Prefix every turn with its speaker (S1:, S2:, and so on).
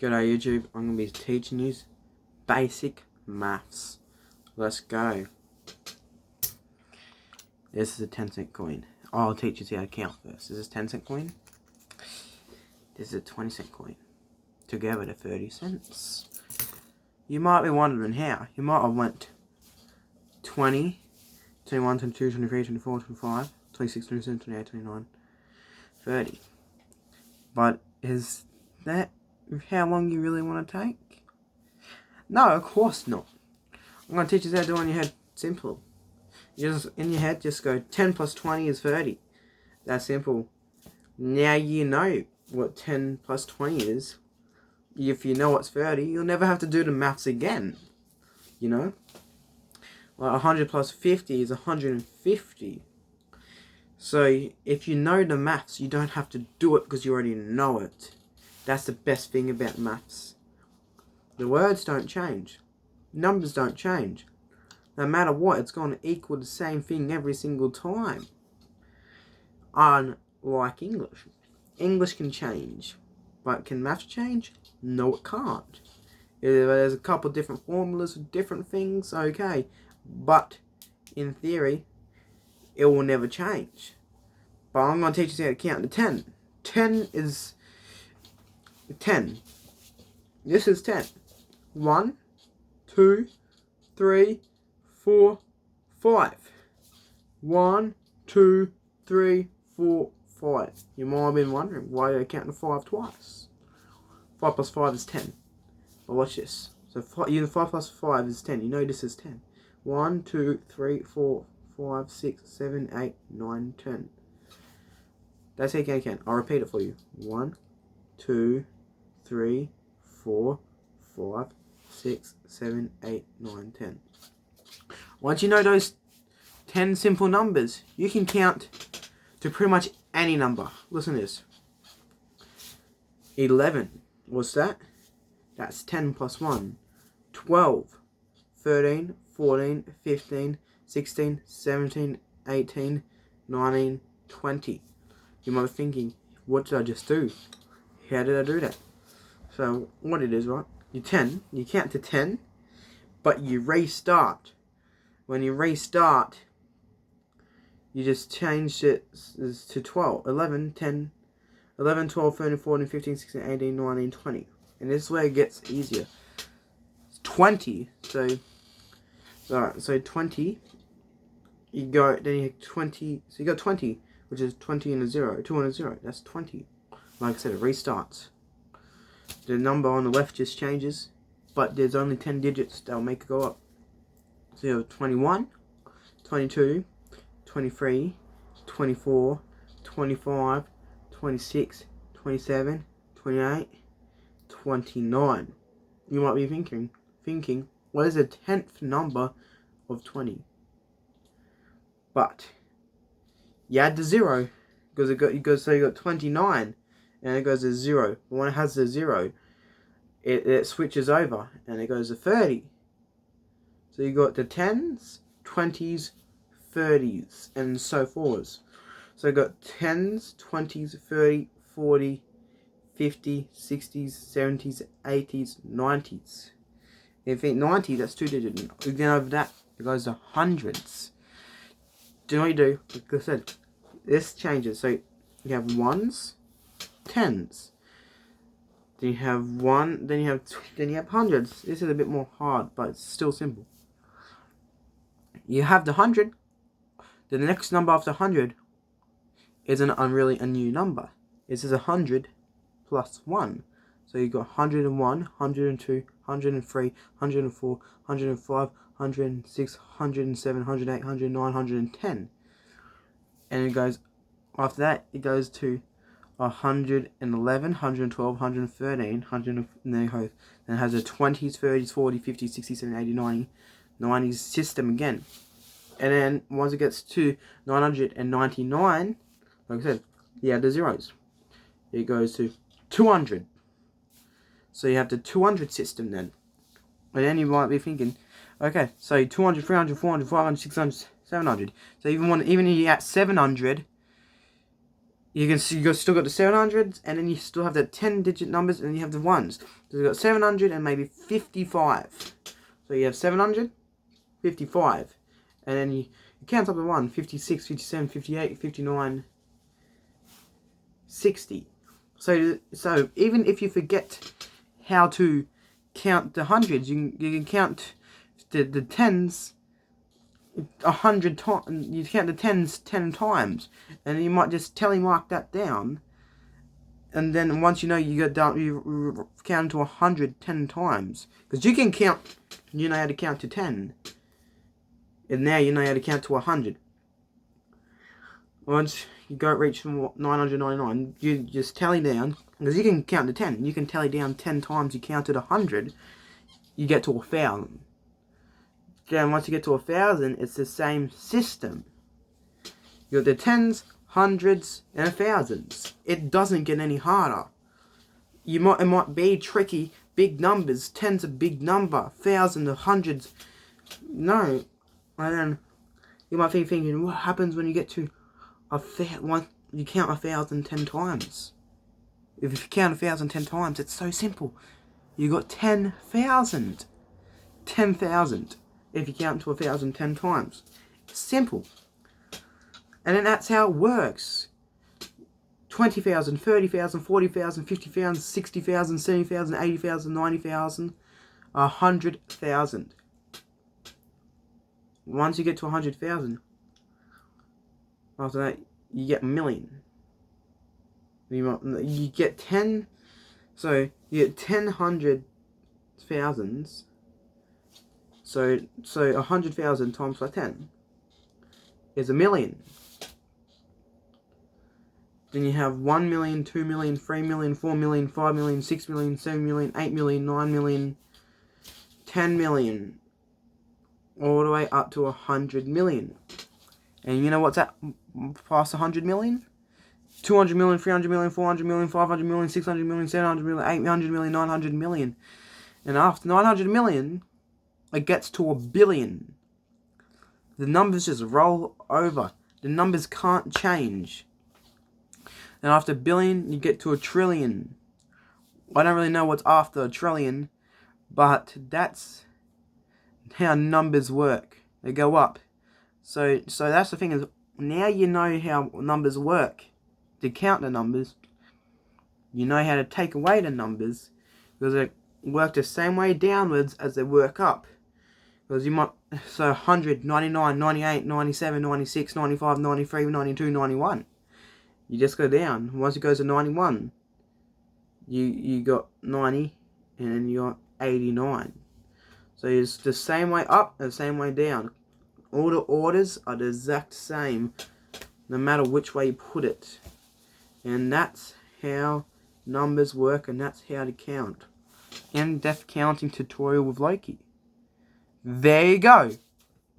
S1: G'day YouTube, I'm going to be teaching you basic maths. Let's go. This is a 10-cent coin. I'll teach you how to count first. This is a 10-cent coin. This is a 20-cent coin. Together they're 30 cents. You might be wondering how. You might have went 20, 21, 22, 23, 24, 25, 26, 27, 28, 29, 30. But is that how long you really want to take? No, of course not. I'm going to teach you how to do it in your head. Simple. You just, in your head, just go 10 plus 20 is 30. That's simple. Now you know what 10 plus 20 is. If you know what's 30, you'll never have to do the maths again. You know? Like 100 plus 50 is 150. So, if you know the maths, you don't have to do it because you already know it. That's the best thing about maths. The words don't change. Numbers don't change. No matter what, it's going to equal the same thing every single time. Unlike English. English can change. But can maths change? No, it can't. There's a couple different formulas for different things, okay. But, in theory, it will never change. But I'm going to teach you how to count to 10. 10 is 10. This is 10. 1, 2, 3, 4, 5. 1, 2, 3, 4, 5. You might have been wondering why I count to 5 twice. 5 plus 5 is 10. But watch this. So 5 plus 5 is 10. You know this is 10. 1, 2, 3, 4, 5, 6, 7, 8, 9, 10. That's how you count. I'll repeat it for you. 1, 2, 3, 4, 5, 6, 7, 8, 9, 10. Once you know those 10 simple numbers, you can count to pretty much any number. Listen to this. 11. What's that? That's 10 plus 1. 12. 13, 14, 15, 16, 17, 18, 19, 20. You might be thinking, what did I just do? How did I do that? So, what it is, right? You count to 10, but you restart. When you restart, you just change it to 12, 11, 10, 11, 12, 13, 14, 15, 16, 18, 19, 20. And this is where it gets easier. It's 20, so 20, you go, then you have 20, so you got 20, which is 20 and a 0, 2 and a 0, that's 20. Like I said, it restarts. The number on the left just changes, but there's only 10 digits that'll make it go up. So you have 21, 22, 23, 24, 25, 26, 27, 28, 29. You might be thinking, what is the 10th number of 20? But you add the 0, because so you got 29, and it goes to 0. But when it has the 0, it switches over, and it goes to 30. So you got the 10s, 20s, 30s, and so forth. So you got 10s, 20s, 30, 40, 50, 60s, 70s, 80s, 90s. If you think 90, that's 2 digits. Then over that, it goes to hundreds. Do you know what you do? Like I said, this changes. So you have 1s, 10s. Then you have 1, then you have hundreds. This is a bit more hard, but it's still simple. You have the 100. Then the next number after 100 isn't really a new number. This is 100 plus 1. So you've got 101, 102, 103, 104, 105, 106, 107, 108, 109, 110. And it goes, after that, it goes to 111, 112, 113, and then it has a 20s, 30s, 40s, 50s, 60s, 70s, 80s, 90s, 90s system again. And then once it gets to 999, like I said, you add the zeros. It goes to 200. So you have the 200 system then. And then you might be thinking, okay, so 200, 300, 400, 500, 600, 700. So even if you're at 700, you can see you still got the 700s, and then you still have the 10-digit numbers, and then you have the ones. So you got 700 and maybe 55. So you have 700, 55, and then you count up the 1, 56, 57, 58, 59, 60. So even if you forget how to count the hundreds, you can count the tens 100 times. You count the tens 10 times, and you might just telemark that down. And then once you know you got down, you count to 100 10 times, because you can count. You know how to count to 10, and now you know how to count to 100. Once you go reach 999, you just tally down, because you can count to 10. You can tally down 10 times. You counted 100, you get to 1,000. Then once you get to 1,000, it's the same system. You got the tens, hundreds, and thousands. It doesn't get any harder. It might be tricky. Big numbers, tens a big number, thousands of hundreds. No, and then you might be thinking, what happens when you get to you count 1,000 10 times? If you count 1,000 10 times, it's so simple. You got 10,000. 10,000. If you count to 1,000 10 times, it's simple. And then that's how it works. 20,000, 30,000, 40,000, 50,000, 60,000, 70,000, 80,000, 90,000, 100,000. Once you get to 100,000, after that, you get a million. You get 10, so you get 10 hundred thousands. So 100,000 times by 10 is a million. Then you have 1 million, 2 million, 3 million, 4 million, 5 million, 6 million, 7 million, 8 million, 9 million, 10 million, all the way up to 100 million. And you know what's at past 100 million? 200 million, 300 million, 400 million, 500 million, 600 million, 700 million, 800 million, 900 million. And after 900 million, it gets to 1 billion. The numbers just roll over. The numbers can't change. And after 1 billion, you get to 1 trillion. I don't really know what's after 1 trillion, but that's how numbers work. They go up. So that's the thing, is now you know how numbers work. To count the numbers, you know how to take away the numbers, because they work the same way downwards as they work up. Because you might, so 100, 99, 98, 97, 96, 95, 93, 92, 91. You just go down. Once it goes to 91, you got 90, and then you got 89. So it's the same way up and the same way down. All the orders are the exact same, no matter which way you put it. And that's how numbers work, and that's how to count. In-depth counting tutorial with Loaki. There you go.